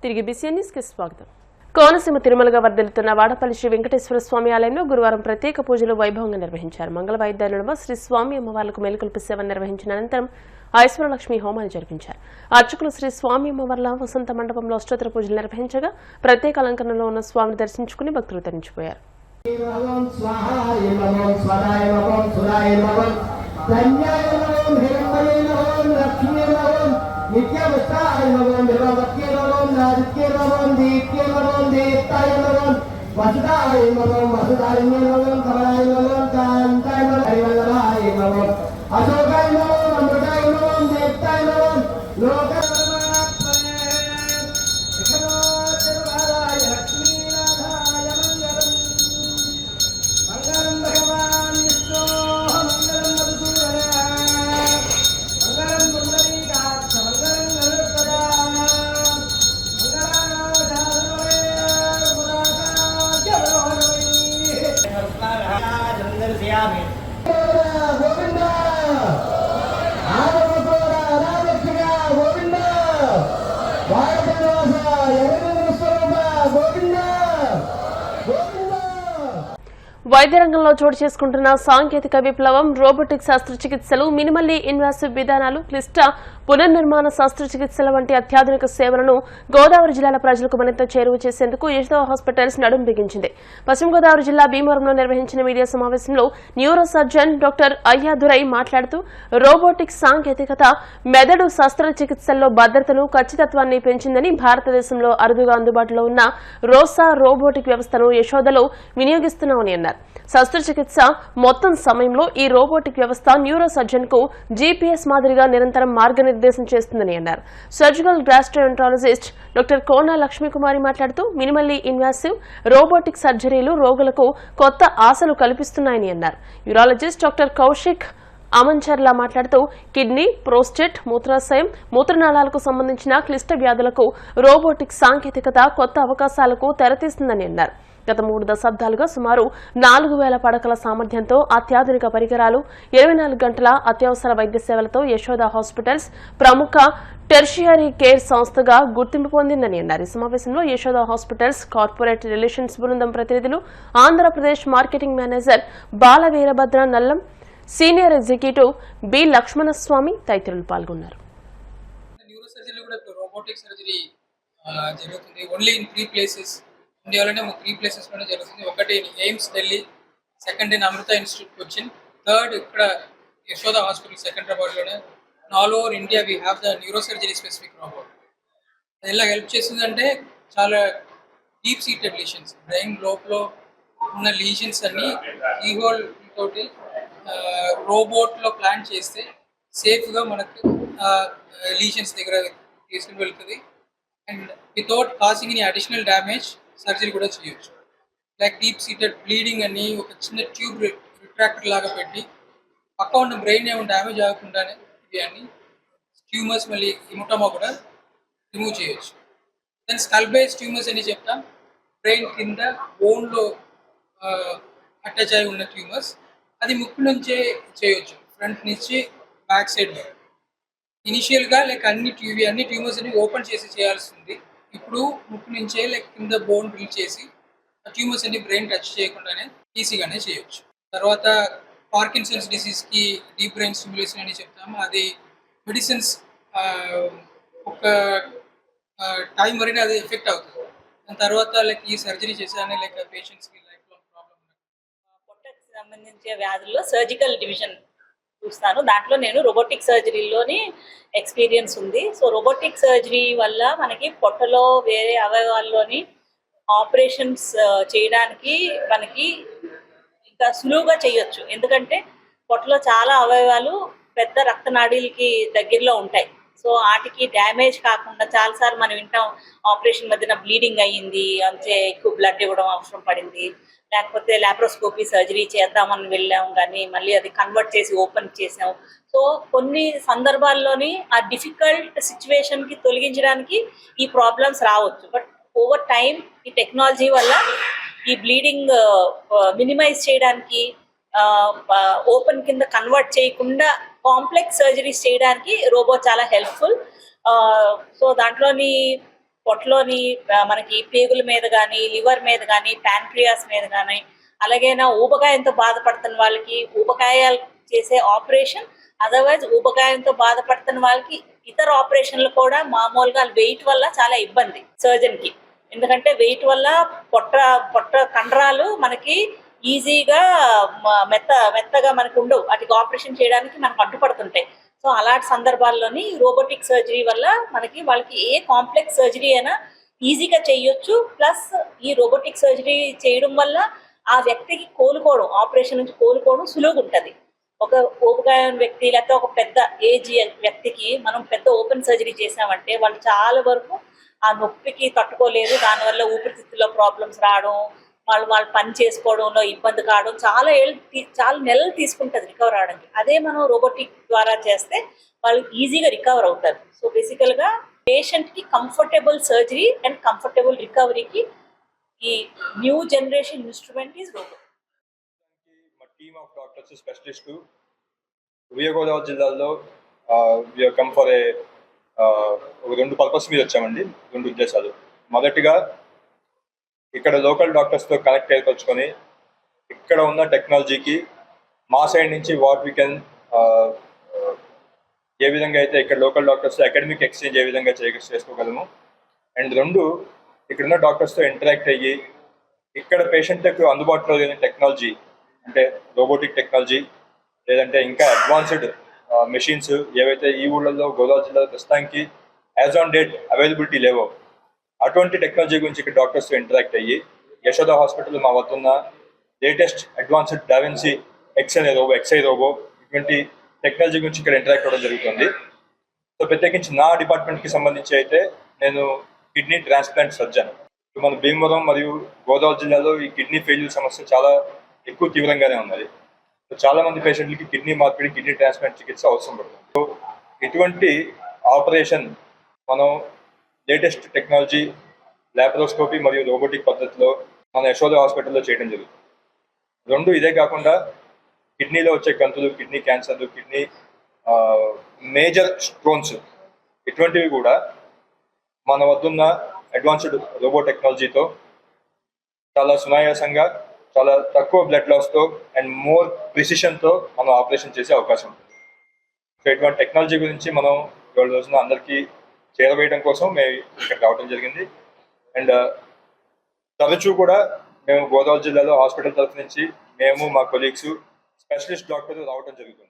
తిరిగి బీసీఎన్ న్యూస్కి స్వాగతం. కోనసీమ తిరుమలగా వర్ధిల్లుతున్న వాడపల్లి శ్రీ వెంకటేశ్వర స్వామి ఆలయంలో గురువారం ప్రత్యేక పూజలు వైభవంగా నిర్వహించారు. మంగళ వాయిద్యాల శ్రీ స్వామి అమ్మవార్లకు మేలుకొల్పి సేవను నిర్వహించిన అనంతరం ఐశ్వర్యలక్ష్మి హోమాన్ని జరిపించారు. అర్చకులు శ్రీ స్వామి అమ్మవార్ల వసంత మండపంలో అష్టోత్తర పూజలు నిర్వహించగా ప్రత్యేక అలంకరణలో ఉన్న స్వామిని దర్శించుకుని భక్తులు తరించిపోయారు. వైద్య రంగంలో చోటు చేసుకుంటున్న సాంకేతిక విప్లవం, రోబోటిక్ శస్త్రచికిత్సలు, మినిమల్లీ ఇన్వాసివ్ విధానాలు, క్లిష్ట పునర్నిర్మాణ శస్త్రచికిత్సల వంటి అత్యాధునిక సేవలను గోదావరి జిల్లాల ప్రజలకు మరింత చేరువ చేసేందుకు యశోద హాస్పిటల్స్ నడుం బిగించింది. పశ్చిమ గోదావరి జిల్లా భీమవరంలో నిర్వహించిన మీడియా సమావేశంలో న్యూరో సర్జన్ డాక్టర్ అయ్యాదురై మాట్లాడుతూ రోబోటిక్ సాంకేతికత మెదడు శస్త్రచికిత్సల్లో భద్రతను, ఖచ్చితత్వాన్ని పెంచిందని, భారతదేశంలో అరుదుగా అందుబాటులో ఉన్న రోసా రోబోటిక్ వ్యవస్థను యశోదలో వినియోగిస్తున్నామని అన్నారు. శస్త్రచికిత్స మొత్తం సమయంలో ఈ రోబోటిక్ వ్యవస్థ న్యూరో సర్జన్ కు జీపీఎస్ మాదిరిగా నిరంతరం మార్గనిర్దేశం చేస్తుందని అన్నారు. సర్జికల్ గ్యాస్ట్రోఎంట్రాలజిస్ట్ డాక్టర్ కోన లక్ష్మీకుమారి మాట్లాడుతూ మినిమల్లీ ఇన్వాసివ్ రోబోటిక్ సర్జరీలు రోగులకు కొత్త ఆశలు కల్పిస్తున్నాయని అన్నారు. యూరాలజిస్ట్ డాక్టర్ కౌశిక్ అమంచర్లా మాట్లాడుతూ కిడ్నీ, ప్రోస్టేట్, మూత్రాశయం, మూత్రనాళాలకు సంబంధించిన క్లిష్ట వ్యాధులకు రోబోటిక్ సాంకేతికత కొత్త అవకాశాలకు తెరతీస్తుందని అన్నారు. గత 3 దశాబ్దాలుగా సుమారు 4000 పడకల సామర్థ్యంతో అత్యాధునిక పరికరాలు, 24 గంటల అత్యవసర వైద్య సేవలతో యశోద హాస్పిటల్స్ ప్రముఖ టెర్షియరీ కేర్ సంస్థగా గుర్తింపు పొందిందని అన్నారు. ఈ సమావేశంలో యశోద హాస్పిటల్స్ కార్పొరేట్ రిలేషన్స్ బృందం ప్రతినిధులు, Andhra Pradesh marketing manager బాలవీరభద్ర Nallam, senior executive B Lakshmana Swamy తదితరులు పాల్గొన్నారు. ఇండియాలోనే 3 ప్లేసెస్లోనే జరుగుతుంది. ఒకటి AIIMS Delhi, second in Amrutha institute Cochin, third ఇక్కడ Yashoda hospital సికింద్రాబాద్లోనే. All over India we have the neuro surgery specific robot. అది ఎలా హెల్ప్ చేస్తుందంటే చాలా డీప్ సీటెడ్ లీషన్స్, బ్రెయిన్ లోపల ఉన్న లీషన్స్ అన్ని ఈ హోల్ తోటి రోబోట్లో ప్లాన్ చేస్తే సేఫ్గా మనకు లీషన్స్ దగ్గర తీసుకుని వెళ్తుంది. And without causing any additional damage surgery కూడా చేయొచ్చు. లైక్ డీప్ సీటెడ్ బ్లీడింగ్ అని ఒక చిన్న ట్యూబ్ రిట్రాక్టర్ లాగా పెట్టి పక్క ఉన్న బ్రెయిన్ ఏమో డ్యామేజ్ అవ్వకుండానే ఇవన్నీ ట్యూమర్స్ మళ్ళీ ఇమోటోమా కూడా రిమూవ్ చేయొచ్చు. దెన్ స్కల్ బేస్ ట్యూమర్స్ అని చెప్తాం. బ్రెయిన్ కింద బోన్లో అటాచ్ అయి ఉన్న ట్యూమర్స్, అది ముక్కు నుంచే చేయొచ్చు, ఫ్రంట్ నుంచి బ్యాక్ సైడ్. ఇనిషియల్గా లైక్ అన్ని ట్యూమర్స్ అని ఓపెన్ చేసి చేయాల్సి ఉంది. ఇప్పుడు ముక్కు నుంచే లైక్ కింద బోన్ బిల్డ్ చేసి ఆ ట్యూమర్స్ అన్ని బ్రెయిన్ టచ్ చేయకుండానే ఈజీగానే చేయొచ్చు. తర్వాత పార్కిన్సన్స్ డిసీజ్కి డీప్ బ్రెయిన్ స్టిమ్యులేషన్ అని చెప్తాము. అది మెడిసిన్స్ ఒక టైం వరకు అది ఎఫెక్ట్ అవుతుంది. దాని తర్వాత లైక్ ఈ సర్జరీ చేశానే లైక్ పేషెంట్స్కి లైఫ్ లాంగ్ ప్రాబ్లమ్. పొట్టకి సంబంధించిన వ్యాధుల్లో సర్జికల్ డివిజన్ చూస్తాను. దాంట్లో నేను రోబోటిక్ సర్జరీలోని ఎక్స్పీరియన్స్ ఉంది. సో రోబోటిక్ సర్జరీ వల్ల మనకి పొట్టలో వేరే అవయవాల్లోని ఆపరేషన్స్ చేయడానికి మనకి ఇంకా సులువుగా చేయొచ్చు. ఎందుకంటే పొట్టలో చాలా అవయవాలు పెద్ద రక్తనాళీలకి దగ్గరలో ఉంటాయి. సో వాటికి డ్యామేజ్ కాకుండా చాలాసార్లు మనం వింటాం ఆపరేషన్ మధ్యన బ్లీడింగ్ అయ్యింది, అంతే ఎక్కువ బ్లడ్ ఇవ్వడం అవసరం పడింది, లేకపోతే లాప్రోస్కోపీ సర్జరీ చేద్దామని వెళ్ళాం కానీ మళ్ళీ అది కన్వర్ట్ చేసి ఓపెన్ చేసాం. సో కొన్ని సందర్భాల్లోని ఆ డిఫికల్ట్ సిచ్యువేషన్కి తొలగించడానికి ఈ ప్రాబ్లమ్స్ రావచ్చు. బట్ ఓవర్ టైం ఈ టెక్నాలజీ వల్ల ఈ బ్లీడింగ్ మినిమైజ్ చేయడానికి, ఓపెన్ కింద కన్వర్ట్ చేయకుండా కాంప్లెక్స్ సర్జరీస్ చేయడానికి రోబో చాలా హెల్ప్ఫుల్. సో దాంట్లోని పొట్టలోని మనకి పేగుల మీద కానీ, లివర్ మీద కానీ, ప్యాంక్రియాస్ మీద కానీ, అలాగే ఊబకాయంతో బాధపడుతున్న వాళ్ళకి ఊబకాయాలు చేసే ఆపరేషన్, అదర్వైజ్ ఊబకాయంతో బాధపడుతున్న వాళ్ళకి ఇతర ఆపరేషన్లు కూడా మామూలుగా వెయిట్ వల్ల చాలా ఇబ్బంది సర్జన్ కి. ఎందుకంటే వెయిట్ వల్ల పొట్ట కండరాలు మనకి ఈజీగా మెత్తగా మనకు ఉండవు, వాటికి ఆపరేషన్ చేయడానికి మనకు అడ్డుపడుతుంటాయి. సో అలాంటి సందర్భాల్లోని రోబోటిక్ సర్జరీ వల్ల వాళ్ళకి ఏ కాంప్లెక్స్ సర్జరీ అయినా ఈజీగా చేయొచ్చు. ప్లస్ ఈ రోబోటిక్ సర్జరీ చేయడం వల్ల ఆ వ్యక్తికి ఆపరేషన్ నుంచి కోలుకోవడం సులువుగా ఉంటుంది. ఒక ఊబకాయం వ్యక్తి లేకపోతే ఒక పెద్ద ఏజ్ వ్యక్తికి మనం పెద్ద ఓపెన్ సర్జరీ చేసామంటే వాళ్ళు చాలా వరకు ఆ నొప్పికి తట్టుకోలేరు. దానివల్ల ఊపిరితిత్తుల్లో ప్రాబ్లమ్స్ రావడం, వాళ్ళు పని చేసుకోవడంలో ఇబ్బంది కావడం, చాలా నెలలు తీసుకుంటుంది రికవర్ అవడానికి. అదే మనం రోబోటిక్ ద్వారా చేస్తే వాళ్ళు ఈజీగా రికవర్ అవుతారు. సో బేసికల్గా పేషెంట్కి కంఫర్టబుల్ సర్జరీ అండ్ కంఫర్టబుల్ రికవరీకి ఈ new generation instrument is robot. మా టీమ్ ఆఫ్ డాక్టర్స్ స్పెషలిస్టు ఉభయ గోదావరి జిల్లాలో కమ్ ఫర్ ఒక 2 పర్పస్ మీద వచ్చామండి, 2 ఉద్దేశాలు. మొదటిగా ఇక్కడ లోకల్ డాక్టర్స్తో కనెక్ట్ ఏర్పరచుకొని ఇక్కడ ఉన్న టెక్నాలజీకి మా సైడ్ నుంచి వాట్ వీ కెన్ ఏ విధంగా అయితే ఇక్కడ లోకల్ డాక్టర్స్తో అకాడమిక్ ఎక్స్చేంజ్ ఏ విధంగా చేసుకోగలము. అండ్ 2 ఇక్కడున్న డాక్టర్స్తో ఇంటరాక్ట్ అయ్యి ఇక్కడ పేషెంట్లకు అందుబాటులో లేని టెక్నాలజీ అంటే రోబోటిక్ టెక్నాలజీ లేదంటే ఇంకా అడ్వాన్స్డ్ మెషిన్స్ ఏవైతే ఈ ఊళ్ళల్లో గోదావరి జిల్లాలో ప్రస్తుతానికి యాజ్ ఆన్ డేట్ అవైలబిలిటీ లేవో అటువంటి టెక్నాలజీ గురించి ఇక్కడ డాక్టర్స్తో ఇంటరాక్ట్ అయ్యి యశోద హాస్పిటల్ మా వద్ద ఉన్న latest advanced da Vinci Xi robot ఇటువంటి టెక్నాలజీ గురించి ఇక్కడ ఇంటరాక్ట్ అవ్వడం జరుగుతుంది. సో ప్రత్యేకించి నా డిపార్ట్మెంట్కి సంబంధించి అయితే నేను కిడ్నీ ట్రాన్స్ప్లాంట్ సర్జన్. మన భీమవరం మరియు గోదావరి జిల్లాలో ఈ కిడ్నీ ఫెయిల్యూర్ సమస్య చాలా ఎక్కువ తీవ్రంగానే ఉన్నది. సో చాలా మంది పేషెంట్లకి కిడ్నీ మార్పిడి, కిడ్నీ ట్రాన్స్ప్లాంట్ చికిత్స అవసరం పడుతుంది. సో ఇటువంటి ఆపరేషన్ మనం లేటెస్ట్ టెక్నాలజీ ల్యాప్రోస్కోపీ మరియు రోబోటిక్ పద్ధతిలో మన యశోద హాస్పిటల్లో చేయడం జరుగుతుంది. 2 ఇదే కాకుండా కిడ్నీలో వచ్చే కంతులు, కిడ్నీ క్యాన్సర్లు, కిడ్నీ మేజర్ స్టోన్స్ ఇటువంటివి కూడా మన వద్దున్న అడ్వాన్స్డ్ రోబో టెక్నాలజీతో చాలా సునాయాసంగా, చాలా తక్కువ బ్లడ్ లాస్తో అండ్ మోర్ ప్రిసిషన్తో మనం ఆపరేషన్ చేసే అవకాశం ఉంటుంది. సో ఇటువంటి టెక్నాలజీ గురించి మనం ఇవాళ రోజున అందరికీ చేరవేయడం కోసం మేము ఇక్కడ రావడం జరిగింది. అండ్ తరచూ కూడా మేము గోదావరి జిల్లాలో హాస్పిటల్ తరఫు నుంచి మేము మా కొలీగ్స్ స్పెషలిస్ట్ డాక్టర్లు రావడం జరుగుతుంది.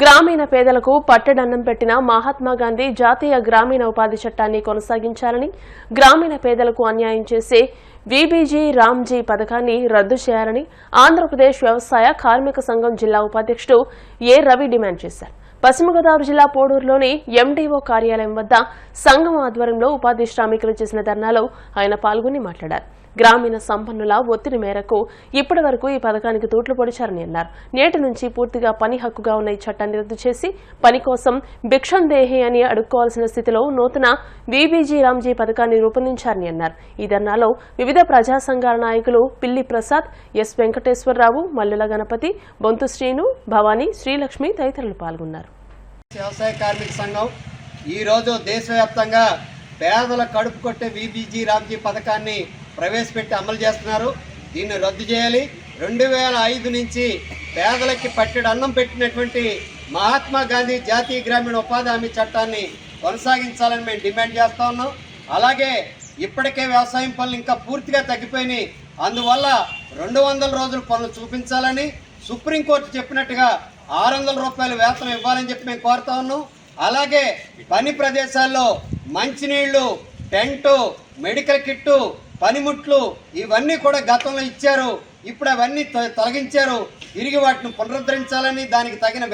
గ్రామీణ పేదలకు పట్టెడన్నం పెట్టిన మహాత్మా గాంధీ జాతీయ గ్రామీణ ఉపాధి చట్టాన్ని కొనసాగించాలని, గ్రామీణ పేదలకు అన్యాయం చేసే వీబీజీ రామ్జీ పథకాన్ని రద్దు చేయాలని ఆంధ్రప్రదేశ్ వ్యవసాయ కార్మిక సంఘం జిల్లా ఉపాధ్యక్షుడు ఏ రవి డిమాండ్ చేశారు. పశ్చిమ గోదావరి జిల్లా పోడూరులోని ఎండీఓ కార్యాలయం వద్ద సంఘం ఆధ్వర్యంలో ఉపాధి శ్రామికులు చేసిన ధర్నాలో ఆయన పాల్గొని మాట్లాడారు. గ్రామీణ సంపన్నుల ఒత్తిడి మేరకు ఇప్పటి వరకు ఈ పథకానికి తూట్లు పొడిచారని అన్నారు. నేటి నుంచి పూర్తిగా పని హక్కుగా ఉన్న ఈ చట్టాన్ని రద్దు చేసి పని కోసం భిక్షం దేహి అని అడుక్కోవాల్సిన స్థితిలో నూతన వీబీజీ రామ్జీ పథకాన్ని రూపొందించారని అన్నారు. ఈ ధర్నాలో వివిధ ప్రజా సంఘాల నాయకులు పిల్లి ప్రసాద్, ఎస్ వెంకటేశ్వరరావు, మల్లెల గణపతి, బొంతు శ్రీను, భవానీ, శ్రీలక్ష్మి తదితరులు పాల్గొన్నారు. వ్యవసాయ కార్మిక సంఘం ఈరోజు దేశవ్యాప్తంగా పేదల కడుపు కొట్టే వీబీజీ రామ్జీ పథకాన్ని ప్రవేశపెట్టి అమలు చేస్తున్నారు. దీన్ని రద్దు చేయాలి. 2005 నుంచి పేదలకి పట్టెడు అన్నం పెట్టినటువంటి మహాత్మా గాంధీ జాతీయ గ్రామీణ ఉపాధి హామీ చట్టాన్ని కొనసాగించాలని మేము డిమాండ్ చేస్తూ ఉన్నాం. అలాగే ఇప్పటికే వ్యవసాయం పనులు ఇంకా పూర్తిగా తగ్గిపోయినాయి. అందువల్ల 200 రోజుల పనులు చూపించాలని సుప్రీంకోర్టు చెప్పినట్టుగా 600 రూపాయల వేతనం ఇవ్వాలని చెప్పి మేము కోరుతా ఉన్నాం. అలాగే పని ప్రదేశాల్లో మంచినీళ్లు, టెంటు, మెడికల్ కిట్టు, పనిముట్లు ఇవన్నీ కూడా గతంలో ఇచ్చారు. ఇప్పుడు అవన్నీ తొలగించారు. తిరిగి వాటిని పునరుద్ధరించాలని, దానికి తగిన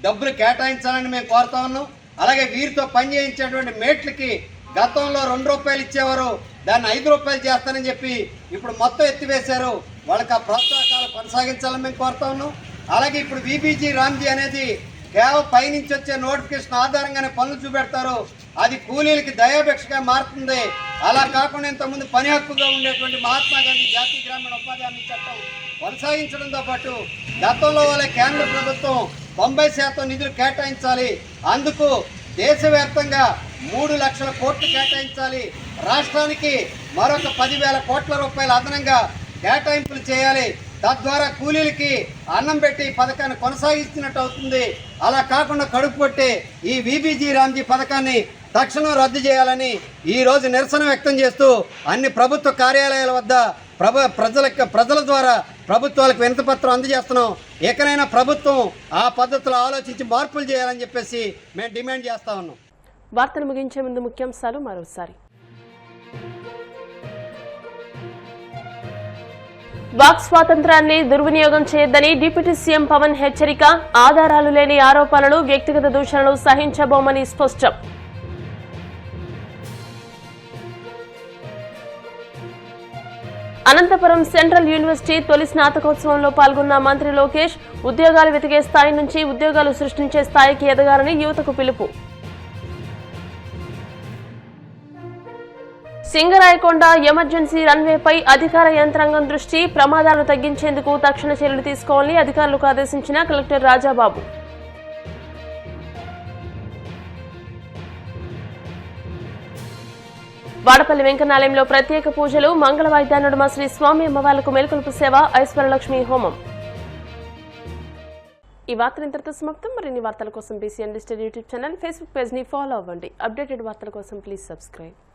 డబ్బులు కేటాయించాలని మేము కోరుతా ఉన్నాం. అలాగే వీరితో పని చేయించేటువంటి మేట్లకి గతంలో 2 రూపాయలు ఇచ్చేవారు, దాన్ని 5 రూపాయలు చేస్తానని చెప్పి ఇప్పుడు మొత్తం ఎత్తివేశారు. వాళ్ళకి ఆ ప్రోత్సాహకాలు కొనసాగించాలని మేము కోరుతా ఉన్నాం. అలాగే ఇప్పుడు వీబీజీ రామ్జీ అనేది కేవలం పైనుంచి వచ్చే నోటిఫికేషన్ ఆధారంగానే పనులు చూపెడతారు. అది కూలీలకి దయాభిక్షగా మారుతుంది. అలా కాకుండా ఇంతకుముందు పని హక్కుగా ఉండేటువంటి మహాత్మా గాంధీ జాతీయ గ్రామీణ ఉపాధి హామీ చట్టం కొనసాగించడంతో పాటు గతంలో వాళ్ళ కేంద్ర ప్రభుత్వం 90% నిధులు కేటాయించాలి. అందుకు దేశవ్యాప్తంగా 3 లక్షల కోట్లు కేటాయించాలి. రాష్ట్రానికి మరొక 10,000 కోట్ల రూపాయలు అదనంగా కేటాయింపులు చేయాలి. తద్వారా కూలీలకి అన్నం పెట్టి పథకాన్ని కొనసాగిస్తున్నట్టు అవుతుంది. అలా కాకుండా కడుపు కొట్టే ఈ విబిజి రామ్జీ పథకాన్ని తక్షణం రద్దు చేయాలని ఈరోజు నిరసన వ్యక్తం చేస్తూ అన్ని ప్రభుత్వ కార్యాలయాల వద్ద ప్రజల ద్వారా ప్రభుత్వాలకు వినతిపత్రం అందజేస్తున్నాం. ఎక్కడైనా ప్రభుత్వం ఆ పద్ధతిలో ఆలోచించి మార్పులు చేయాలని చెప్పేసి మేము డిమాండ్ చేస్తా ఉన్నాం. వార్తలు ముగించే ముందు ముఖ్యాంశాలు మరోసారి. వాక్ స్వాతంత్రాన్ని దుర్వినియోగం చేయొద్దని డిప్యూటీ సీఎం పవన్ హెచ్చరిక. ఆధారాలు లేని ఆరోపణలు, వ్యక్తిగత దూషణలు సహించబోమని స్పష్టం. అనంతపురం సెంట్రల్ యూనివర్సిటీ తొలి స్నాతకోత్సవంలో పాల్గొన్న మంత్రి లోకేష్. ఉద్యోగాలు వెతికే స్థాయి నుంచి ఉద్యోగాలు సృష్టించే స్థాయికి ఎదగాలని యువతకు పిలుపు. సింగరాయకొండ ఎమర్జెన్సీ రన్వేపై అధికార యంత్రాంగం దృష్టి. ప్రమాదాలను తగ్గించేందుకు తక్షణ చర్యలు తీసుకోవాలని అధికారులకు ఆదేశించిన కలెక్టర్ రాజాబాబు. వాడపల్లి వెంకన్నాలయంలో ప్రత్యేక పూజలు. మంగళ వాయిద్యానుడుమ శ్రీ స్వామి అమ్మవార్లకు మేల్కొలుపు సేవ, ఐశ్వర్యలక్ష్మి హోమం. ఈ వార్తలు ఇంతటితో సమాప్తం. మరిన్ని వార్తల కోసం BCN digital YouTube channel, Facebook page ని ఫాలో అవ్వండి. అప్డేటెడ్ వార్తల కోసం ప్లీజ్ సబ్స్క్రైబ్.